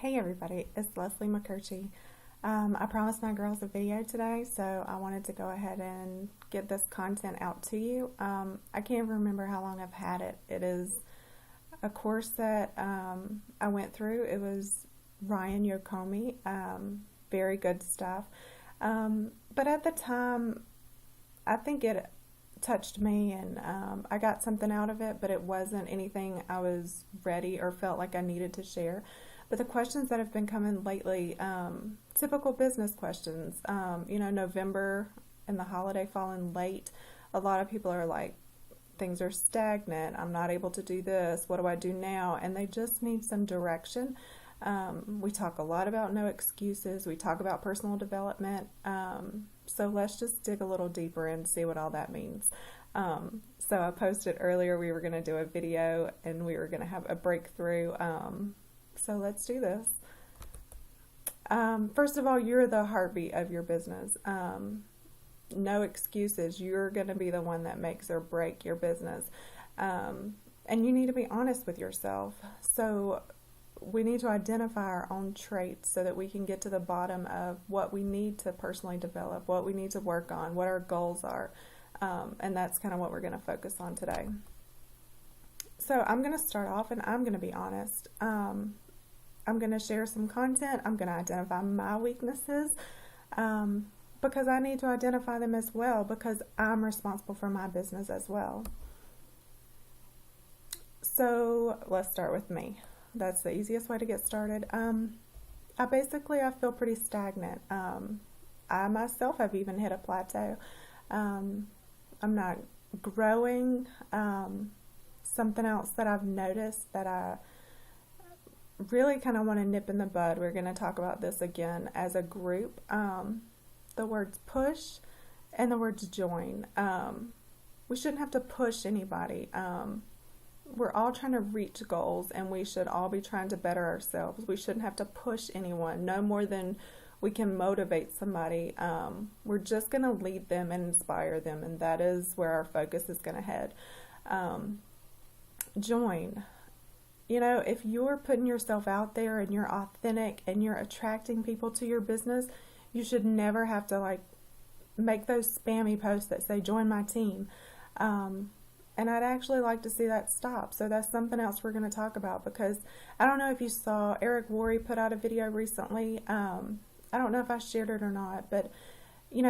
Hey everybody, it's Leslie McCurchie. I promised my girls a video today, so I wanted to go ahead and get this content out to you. I can't even remember how long I've had it. It is a course that I went through. It was Ryan Yokomi, very good stuff. But at the time, I think it touched me and I got something out of it, but it wasn't anything I was ready or felt like I needed to share. But the questions that have been coming lately, typical business questions, November and the holiday falling late, a lot of people are like, things are stagnant, I'm not able to do this, what do I do now? And they just need some direction. We talk a lot about no excuses, we talk about personal development, so let's just dig a little deeper and see what all that means. So I posted earlier we were going to do a video and we were going to have a breakthrough. So let's do this. First of all, you're the heartbeat of your business. No excuses. You're going to be the one that makes or break your business. And you need to be honest with yourself. So we need to identify our own traits so that we can get to the bottom of what we need to personally develop, what we need to work on, what our goals are. And that's kind of what we're going to focus on today. So I'm going to start off and I'm going to be honest. I'm going to share some content. I'm going to identify my weaknesses because I need to identify them as well because I'm responsible for my business as well. So let's start with me. That's the easiest way to get started. I feel pretty stagnant. I myself have even hit a plateau. I'm not growing. Something else that I've noticed that I really kind of want to nip in the bud. We're going to talk about this again as a group. The words push and the words join. We shouldn't have to push anybody. We're all trying to reach goals and we should all be trying to better ourselves. We shouldn't have to push anyone no more than we can motivate somebody. We're just going to lead them and inspire them, and that is where our focus is going to head. Join. If you're putting yourself out there and you're authentic and you're attracting people to your business, you should never have to make those spammy posts that say join my team. And I'd actually like to see that stop. So that's something else we're going to talk about, because I don't know if you saw Eric Worre put out a video recently. I don't know if I shared it or not, but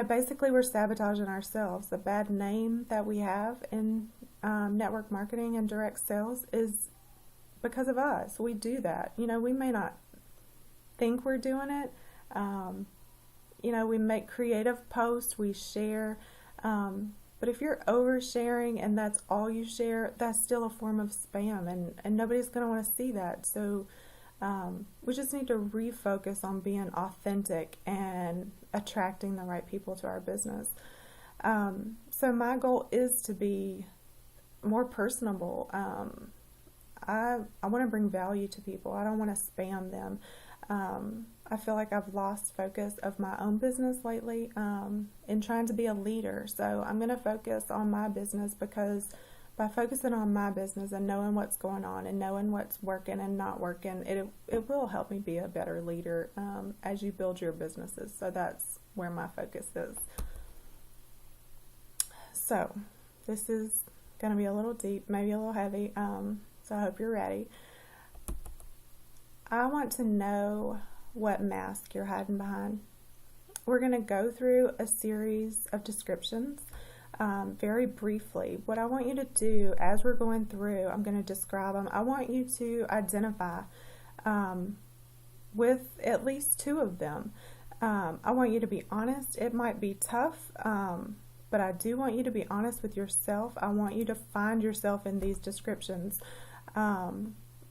basically we're sabotaging ourselves. The bad name that we have in network marketing and direct sales is because of us. We do that. We may not think we're doing it. We make creative posts, we share, but if you're oversharing and that's all you share, that's still a form of spam, and nobody's going to want to see that. So we just need to refocus on being authentic and attracting the right people to our business. So my goal is to be more personable. I want to bring value to people. I don't want to spam them. I feel like I've lost focus of my own business lately in trying to be a leader. So I'm going to focus on my business, because by focusing on my business and knowing what's going on and knowing what's working and not working, it will help me be a better leader as you build your businesses. So that's where my focus is. So this is going to be a little deep, maybe a little heavy, so I hope you're ready. I want to know what mask you're hiding behind. We're going to go through a series of descriptions very briefly. What I want you to do as we're going through, I'm going to describe them. I want you to identify with at least two of them. I want you to be honest. It might be tough, but I do want you to be honest with yourself. I want you to find yourself in these descriptions.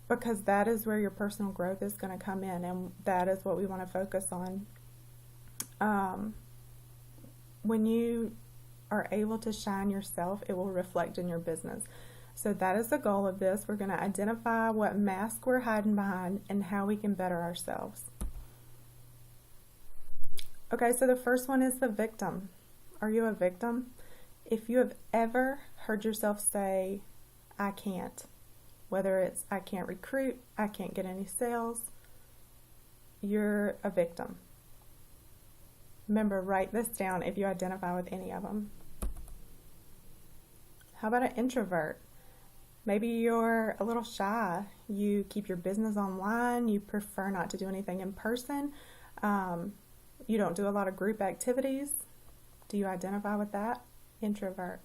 Because that is where your personal growth is going to come in, and that is what we want to focus on. When you are able to shine yourself, it will reflect in your business. So that is the goal of this. We're going to identify what mask we're hiding behind and how we can better ourselves. Okay, so the first one is the victim. Are you a victim? If you have ever heard yourself say, I can't, whether it's I can't recruit, I can't get any sales, you're a victim. Remember, write this down if you identify with any of them. How about an introvert? Maybe you're a little shy. You keep your business online. You prefer not to do anything in person. You don't do a lot of group activities. Do you identify with that? Introvert.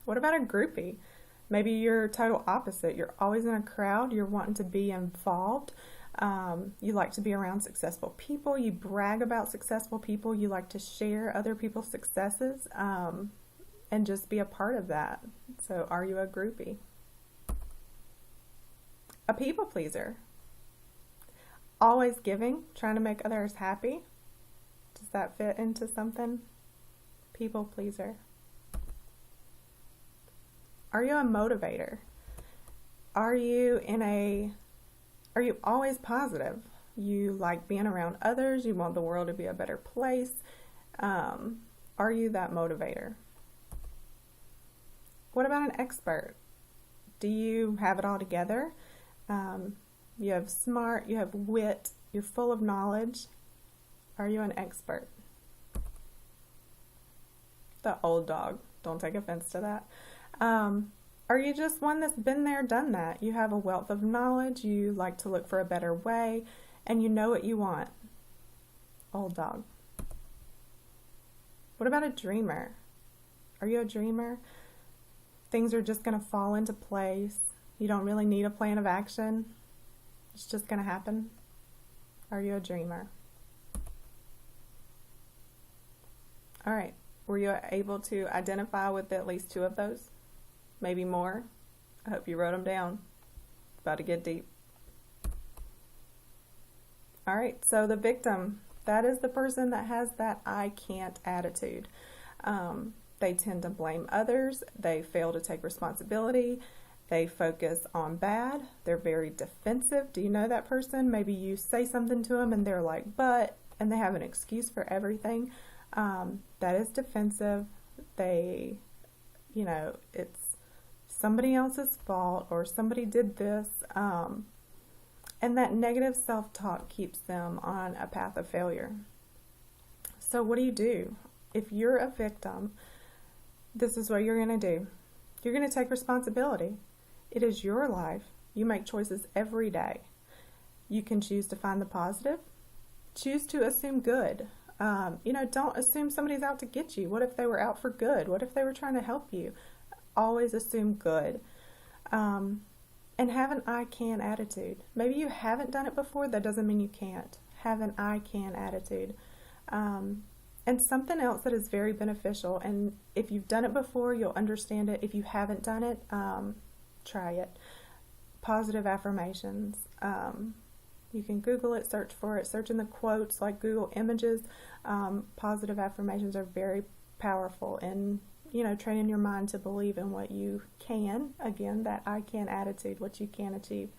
What about a groupie? Maybe you're total opposite. You're always in a crowd. You're wanting to be involved. You like to be around successful people. You brag about successful people. You like to share other people's successes and just be a part of that. So are you a groupie? A people pleaser. Always giving, trying to make others happy. Does that fit into something? People pleaser. Are you a motivator? Are you always positive? You like being around others. You want the world to be a better place. Are you that motivator? What about an expert? Do you have it all together? You have smart, you have wit, you're full of knowledge. Are you an expert? The old dog. Don't take offense to that. Are you just one that's been there, done that? You have a wealth of knowledge, you like to look for a better way, and you know what you want. Old dog. What about a dreamer? Are you a dreamer? Things are just going to fall into place. You don't really need a plan of action. It's just going to happen. Are you a dreamer? All right. Were you able to identify with at least two of those? Maybe more? I hope you wrote them down. About to get deep. All right. So the victim, that is the person that has that I can't attitude. They tend to blame others. They fail to take responsibility. They focus on bad. They're very defensive. Do you know that person? Maybe you say something to them and they're like, and they have an excuse for everything. That is defensive. It's somebody else's fault or somebody did this. And that negative self-talk keeps them on a path of failure. So what do? If you're a victim, this is what you're going to do. You're going to take responsibility. It is your life. You make choices every day. You can choose to find the positive. Choose to assume good. Don't assume somebody's out to get you. What if they were out for good? What if they were trying to help you? Always assume good. And have an I can attitude. Maybe you haven't done it before. That doesn't mean you can't. Have an I can attitude. And something else that is very beneficial, and if you've done it before, you'll understand it. If you haven't done it, try it. Positive affirmations. You can Google it, search for it, search in the quotes, like Google images. Positive affirmations are very powerful in, training your mind to believe in what you can. Again, that I can attitude, what you can achieve.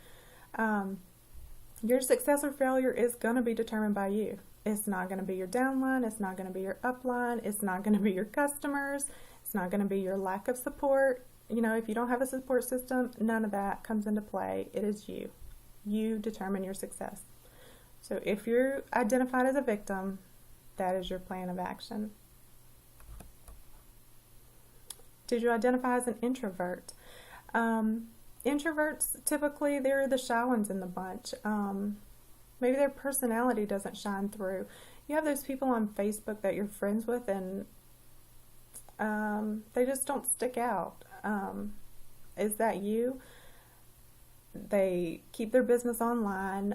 Your success or failure is going to be determined by you. It's not going to be your downline. It's not going to be your upline. It's not going to be your customers. It's not going to be your lack of support. If you don't have a support system, none of that comes into play. It is you. You determine your success. So if you're identified as a victim, that is your plan of action. Did you identify as an introvert? Introverts, typically, they're the shy ones in the bunch. Maybe their personality doesn't shine through. You have those people on Facebook that you're friends with and they just don't stick out. Is that you? They keep their business online,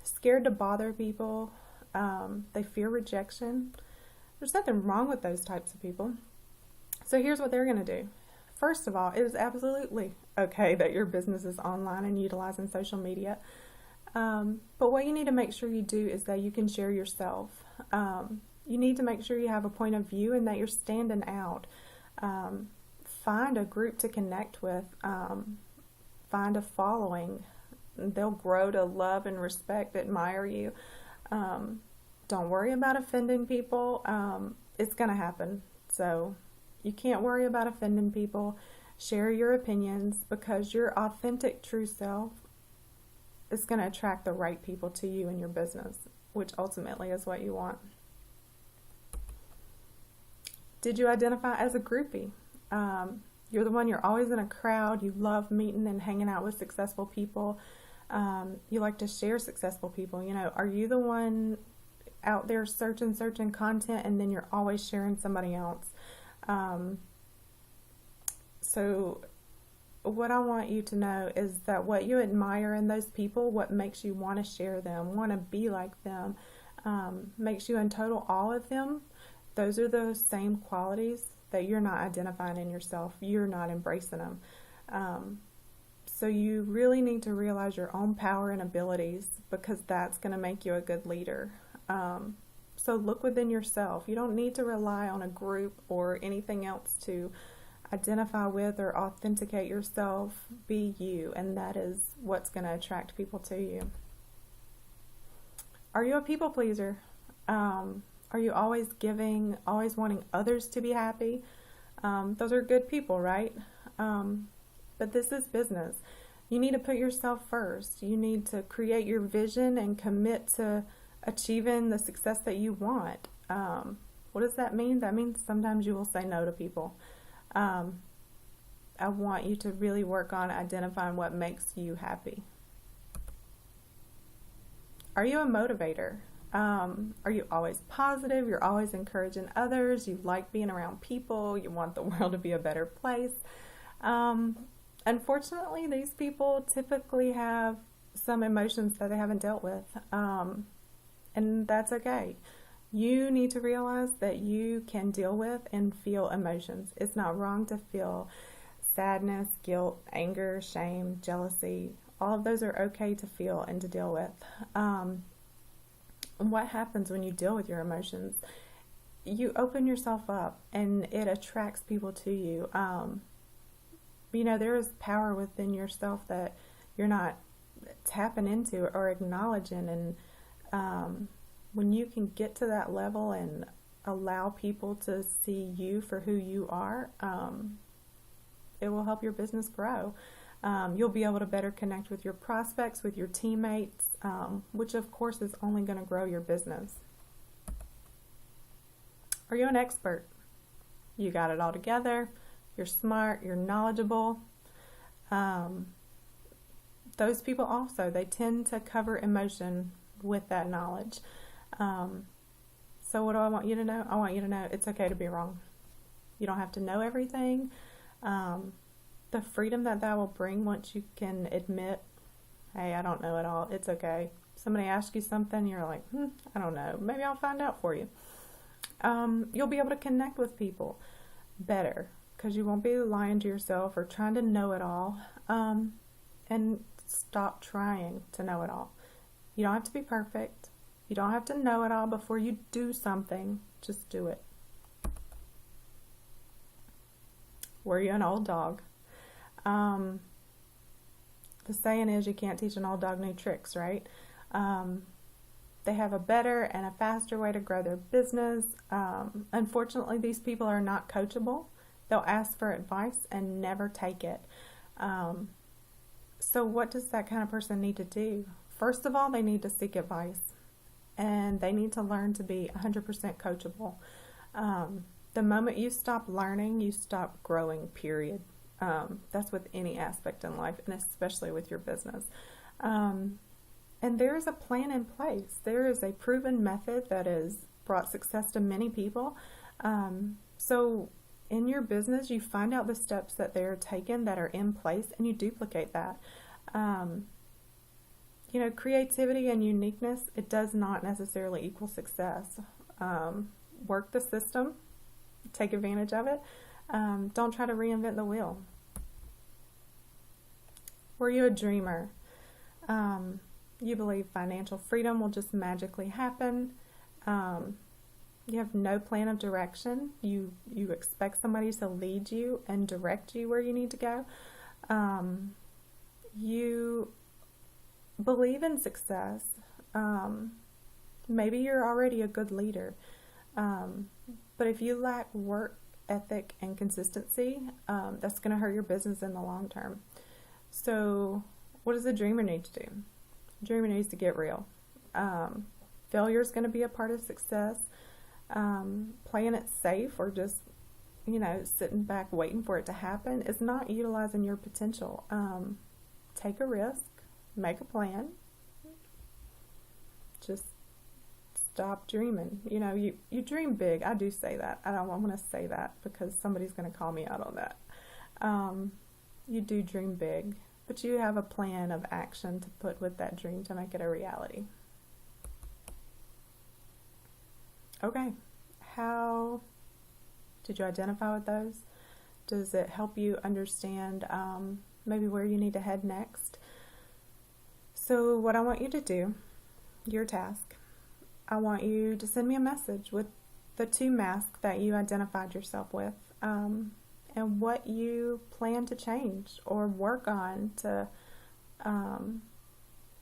scared to bother people. They fear rejection. There's nothing wrong with those types of people. So here's what they're going to do. First of all, it is absolutely okay that your business is online and utilizing social media. But what you need to make sure you do is that you can share yourself. You need to make sure you have a point of view and that you're standing out. Find a group to connect with. Find a following. They'll grow to love and respect, admire you. Don't worry about offending people. It's going to happen. So you can't worry about offending people. Share your opinions because your authentic, true self it's going to attract the right people to you and your business, which ultimately is what you want. Did you identify as a groupie? You're the one, you're always in a crowd. You love meeting and hanging out with successful people. You like to share successful people. You know, are you the one out there searching content, and then you're always sharing somebody else? So what I want you to know is that what you admire in those people, what makes you want to share them, want to be like them, makes you in total awe of them, those are the same qualities that you're not identifying in yourself. You're not embracing them. So you really need to realize your own power and abilities, because that's going to make you a good leader. So look within yourself. You don't need to rely on a group or anything else to identify with or authenticate yourself. Be you, and that is what's going to attract people to you. Are you a people pleaser? Are you always giving, always wanting others to be happy? Those are good people, right? But this is business. You need to put yourself first. You need to create your vision and commit to achieving the success that you want. What does that mean? That means sometimes you will say no to people. I want you to really work on identifying what makes you happy. Are you a motivator? Are you always positive? You're always encouraging others. You like being around people. You want the world to be a better place. Unfortunately, these people typically have some emotions that they haven't dealt with. And that's okay. You need to realize that you can deal with and feel emotions. It's not wrong to feel sadness, guilt, anger, shame, jealousy. All of those are okay to feel and to deal with. What happens when you deal with your emotions? You open yourself up, and it attracts people to you. You know, there is power within yourself that you're not tapping into or acknowledging, and when you can get to that level and allow people to see you for who you are, it will help your business grow. You'll be able to better connect with your prospects, with your teammates, which of course is only going to grow your business. Are you an expert? You got it all together. You're smart. You're knowledgeable. Those people also, they tend to cover emotion with that knowledge. So what do I want you to know? I want you to know it's okay to be wrong. You don't have to know everything. The freedom that will bring once you can admit, hey, I don't know it all. It's okay. Somebody asks you something, you're like, I don't know. Maybe I'll find out for you. You'll be able to connect with people better, because you won't be lying to yourself or trying to know it all. And stop trying to know it all. You don't have to be perfect. You don't have to know it all before you do something. Just do it. Were you an old dog? The saying is, you can't teach an old dog new tricks, right? They have a better and a faster way to grow their business. Unfortunately, these people are not coachable. They'll ask for advice and never take it. So what does that kind of person need to do? First of all, they need to seek advice, and they need to learn to be 100% coachable. The moment you stop learning, you stop growing, period. That's with any aspect in life, and especially with your business. And there is a plan in place. There is a proven method that has brought success to many people. So in your business, you find out the steps that they're taking that are in place, and you duplicate that. You know, creativity and uniqueness, it does not necessarily equal success. Work the system, take advantage of it. Don't try to reinvent the wheel. Were you a dreamer? You believe financial freedom will just magically happen. You have no plan of direction. You expect somebody to lead you and direct you where you need to go. You believe in success. Maybe you're already a good leader. But if you lack work ethic and consistency, that's going to hurt your business in the long term. So what does a dreamer need to do? Dreaming needs to get real. Failure is going to be a part of success. Playing it safe or just, sitting back waiting for it to happen is not utilizing your potential. Take a risk, make a plan, just stop dreaming. You dream big. I do say that. I don't want to say that because somebody's going to call me out on that. You do dream big, but you have a plan of action to put with that dream to make it a reality. Okay, how did you identify with those? Does it help you understand maybe where you need to head next? So what I want you to do, your task, I want you to send me a message with the 2 masks that you identified yourself with, and what you plan to change or work on to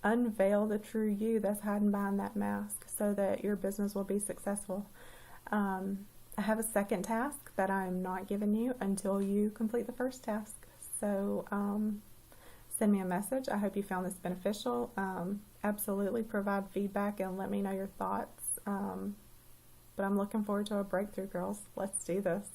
unveil the true you that's hiding behind that mask so that your business will be successful. I have a second task that I'm not giving you until you complete the first task. So send me a message. I hope you found this beneficial. Absolutely provide feedback and let me know your thoughts. But I'm looking forward to a breakthrough, girls. Let's do this.